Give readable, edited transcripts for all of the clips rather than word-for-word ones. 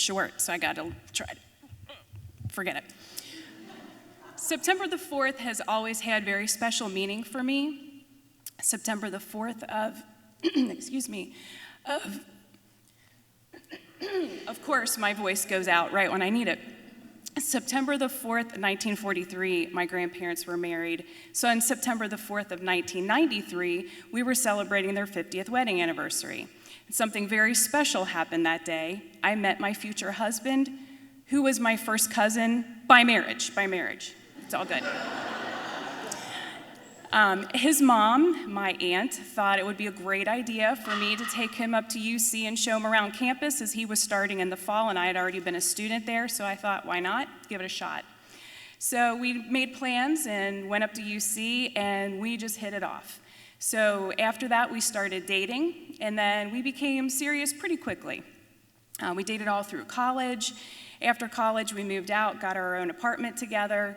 short, so I got to try to forget it. September the 4th has always had very special meaning for me. September the 4th of, excuse me, of course, my voice goes out right when I need it. September the 4th, 1943, my grandparents were married. So on September the 4th of 1993, we were celebrating their 50th wedding anniversary. Something very special happened that day. I met my future husband, who was my first cousin by marriage. It's all good. His mom, my aunt, thought it would be a great idea for me to take him up to UC and show him around campus, as he was starting in the fall and I had already been a student there, so I thought, why not? Give it a shot. So we made plans and went up to UC and we just hit it off. So after that, we started dating, and then we became serious pretty quickly. We dated all through college. After college, we moved out, got our own apartment together,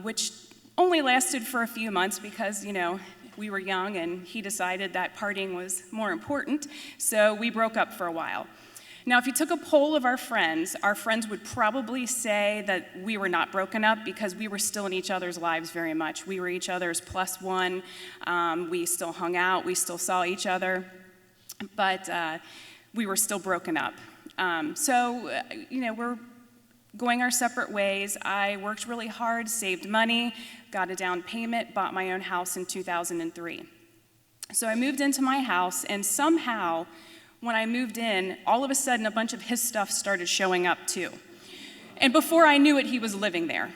which only lasted for a few months because, we were young and he decided that partying was more important, so we broke up for a while. Now, if you took a poll of our friends would probably say that we were not broken up because we were still in each other's lives very much. We were each other's plus one. We still hung out. We still saw each other, but we were still broken up. We're going our separate ways. I worked really hard, saved money, got a down payment, bought my own house in 2003. So I moved into my house, and somehow, when I moved in, all of a sudden a bunch of his stuff started showing up too. And before I knew it, he was living there.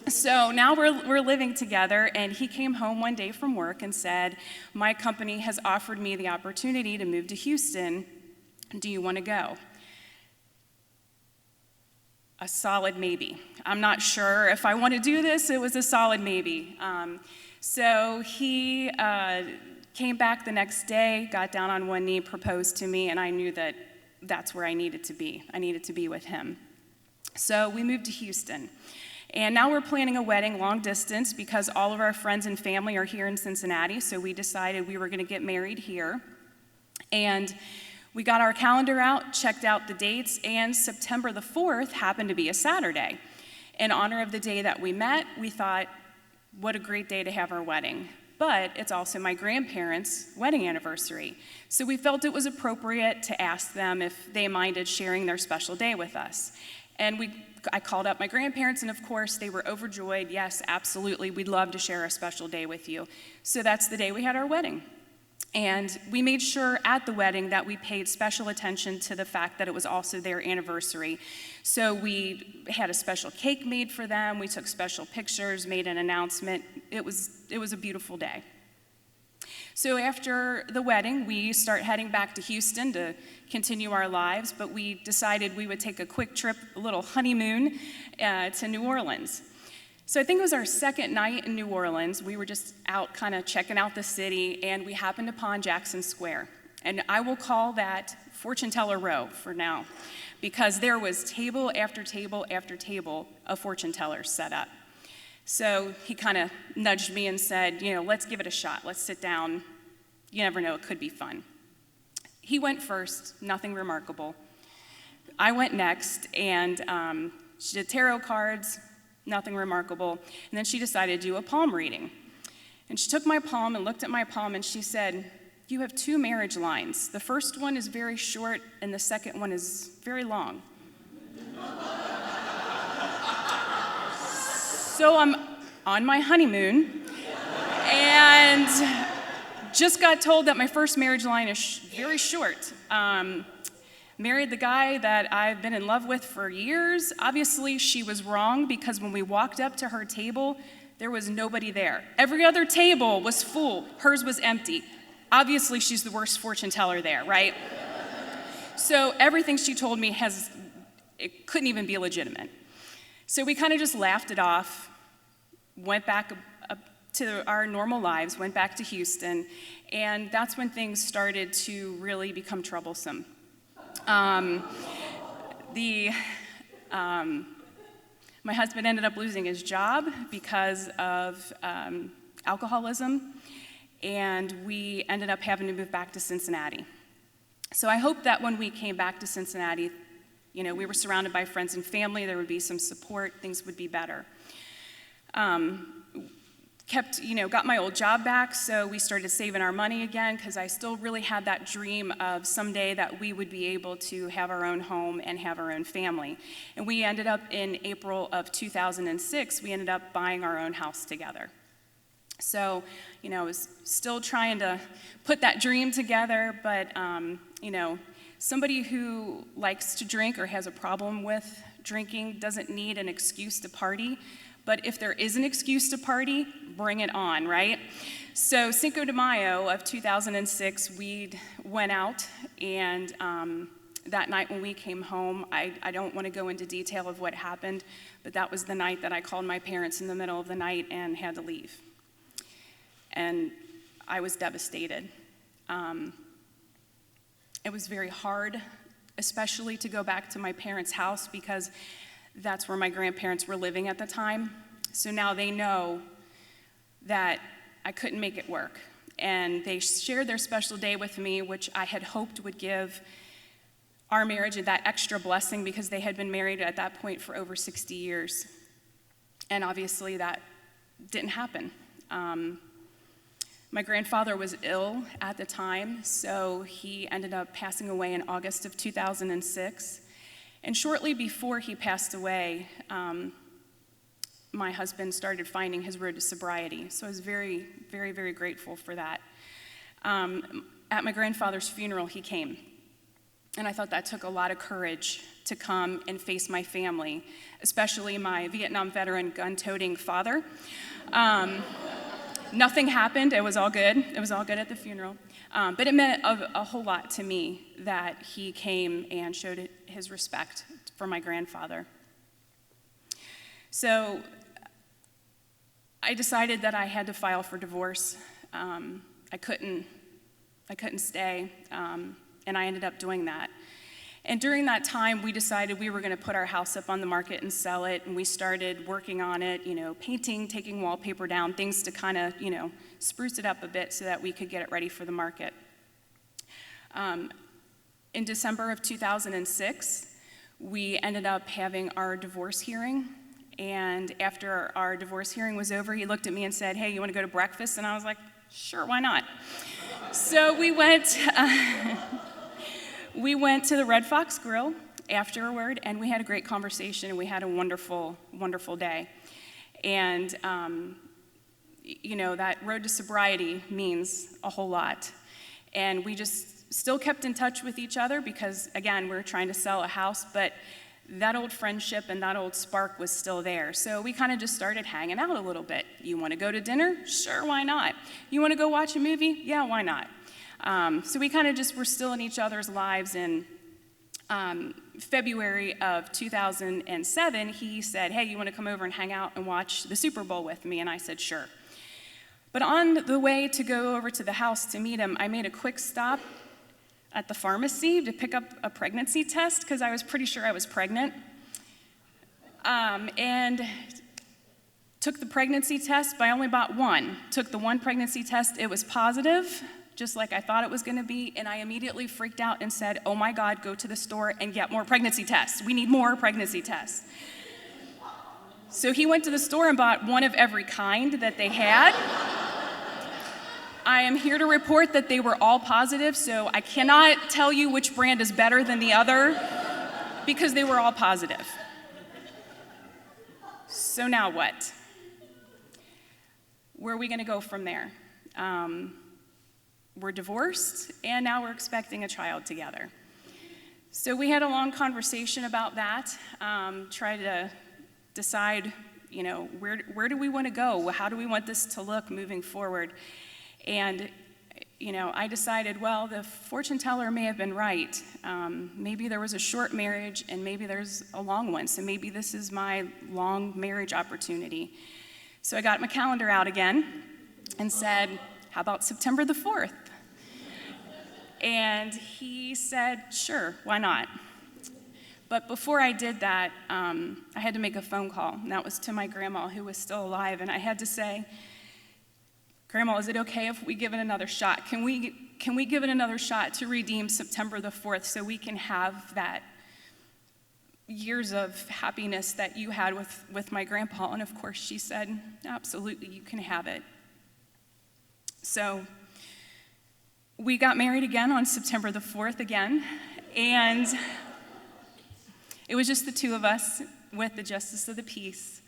So now we're living together, and he came home one day from work and said, my company has offered me the opportunity to move to Houston. Do you want to go? A solid maybe. I'm not sure if I want to do this. It was a solid maybe. So he came back the next day, got down on one knee, proposed to me, and I knew that that's where I needed to be. I needed to be with him. So we moved to Houston. And now we're planning a wedding long distance because all of our friends and family are here in Cincinnati, so we decided we were going to get married here. And we got our calendar out, checked out the dates, and September the 4th happened to be a Saturday. In honor of the day that we met, we thought, what a great day to have our wedding. But it's also my grandparents' wedding anniversary. So we felt it was appropriate to ask them if they minded sharing their special day with us. And I called up my grandparents, and of course, they were overjoyed. Yes, absolutely, we'd love to share a special day with you. So that's the day we had our wedding. And we made sure at the wedding that we paid special attention to the fact that it was also their anniversary. So we had a special cake made for them, we took special pictures, made an announcement. It was a beautiful day. So after the wedding, we start heading back to Houston to continue our lives, but we decided we would take a quick trip, a little honeymoon, to New Orleans. So I think it was our second night in New Orleans. We were just out kind of checking out the city, and we happened upon Jackson Square. And I will call that Fortune Teller Row for now, because there was table after table after table of fortune tellers set up. So he kind of nudged me and said, let's give it a shot. Let's sit down. You never know, it could be fun. He went first, nothing remarkable. I went next, and she did tarot cards, nothing remarkable. And then she decided to do a palm reading. And she took my palm and looked at my palm, and she said, you have two marriage lines. The first one is very short, and the second one is very long. So I'm on my honeymoon, and just got told that my first marriage line is very short. Married the guy that I've been in love with for years. Obviously, she was wrong because when we walked up to her table, there was nobody there. Every other table was full. Hers was empty. Obviously, she's the worst fortune teller there, right? So everything she told me it couldn't even be legitimate. So we kind of just laughed it off, went back up to our normal lives, went back to Houston, and that's when things started to really become troublesome. My husband ended up losing his job because of alcoholism, and we ended up having to move back to Cincinnati. So I hope that when we came back to Cincinnati, we were surrounded by friends and family, there would be some support, things would be better. Got my old job back, so we started saving our money again, because I still really had that dream of someday that we would be able to have our own home and have our own family. And we ended up in April of 2006, we ended up buying our own house together. So, I was still trying to put that dream together, but, somebody who likes to drink or has a problem with drinking doesn't need an excuse to party. But if there is an excuse to party, bring it on, right? So Cinco de Mayo of 2006, we went out, and that night when we came home, I don't want to go into detail of what happened, but that was the night that I called my parents in the middle of the night and had to leave. And I was devastated. It was very hard, especially to go back to my parents' house, because that's where my grandparents were living at the time. So now they know that I couldn't make it work. And they shared their special day with me, which I had hoped would give our marriage that extra blessing, because they had been married at that point for over 60 years. And obviously that didn't happen. My grandfather was ill at the time, so he ended up passing away in August of 2006. And shortly before he passed away, my husband started finding his road to sobriety. So I was very, very, very grateful for that. At my grandfather's funeral, he came. And I thought that took a lot of courage to come and face my family, especially my Vietnam veteran gun-toting father. Nothing happened. It was all good. It was all good at the funeral. But it meant a whole lot to me that he came and showed his respect for my grandfather. So I decided that I had to file for divorce. I couldn't stay, and I ended up doing that. And during that time, we decided we were going to put our house up on the market and sell it, and we started working on it, painting, taking wallpaper down, things to kind of, spruce it up a bit so that we could get it ready for the market. In December of 2006, we ended up having our divorce hearing, and after our divorce hearing was over, he looked at me and said, "Hey, you want to go to breakfast?" And I was like, "Sure, why not?" So we went... We went to the Red Fox Grill afterward, and we had a great conversation, and we had a wonderful, wonderful day. And, that road to sobriety means a whole lot. And we just still kept in touch with each other because, again, we were trying to sell a house, but that old friendship and that old spark was still there. So we kind of just started hanging out a little bit. You want to go to dinner? Sure, why not? You want to go watch a movie? Yeah, why not? So we kind of just were still in each other's lives. In February of 2007, he said, "Hey, you want to come over and hang out and watch the Super Bowl with me?" And I said, "Sure." But on the way to go over to the house to meet him, I made a quick stop at the pharmacy to pick up a pregnancy test because I was pretty sure I was pregnant. And took the pregnancy test, but I only bought one. Took the one pregnancy test, it was positive, just like I thought it was going to be, and I immediately freaked out and said, "Oh my God, go to the store and get more pregnancy tests. We need more pregnancy tests." So he went to the store and bought one of every kind that they had. I am here to report that they were all positive, so I cannot tell you which brand is better than the other because they were all positive. So now what? Where are we going to go from there? We're divorced, and now we're expecting a child together. So we had a long conversation about that, try to decide, where do we want to go? How do we want this to look moving forward? And, I decided, well, the fortune teller may have been right. Maybe there was a short marriage, and maybe there's a long one, so maybe this is my long marriage opportunity. So I got my calendar out again and said, "How about September the 4th? And he said, "Sure, why not?" But before I did that, I had to make a phone call, and that was to my grandma, who was still alive, and I had to say, "Grandma, is it okay if we give it another shot? Can we give it another shot to redeem September the 4th so we can have that years of happiness that you had with my grandpa? And of course she said, absolutely, you can have it. So we got married again on September the 4th again, and it was just the two of us with the Justice of the Peace,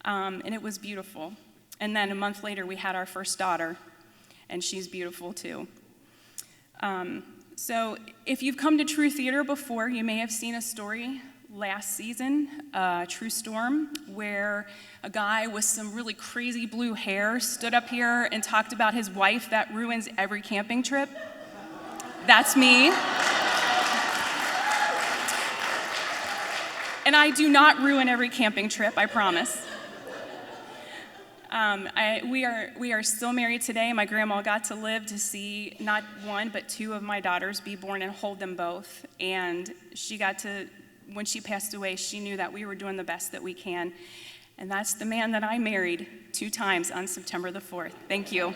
and it was beautiful. And then a month later, we had our first daughter, and she's beautiful too. So if you've come to True Theater before, you may have seen a story last season, True Storm, where a guy with some really crazy blue hair stood up here and talked about his wife that ruins every camping trip. That's me. And I do not ruin every camping trip, I promise. We are still married today. My grandma got to live to see not one, but two of my daughters be born and hold them both. And she got to, when she passed away, she knew that we were doing the best that we can. And that's the man that I married 2 times on September the 4th. Thank you.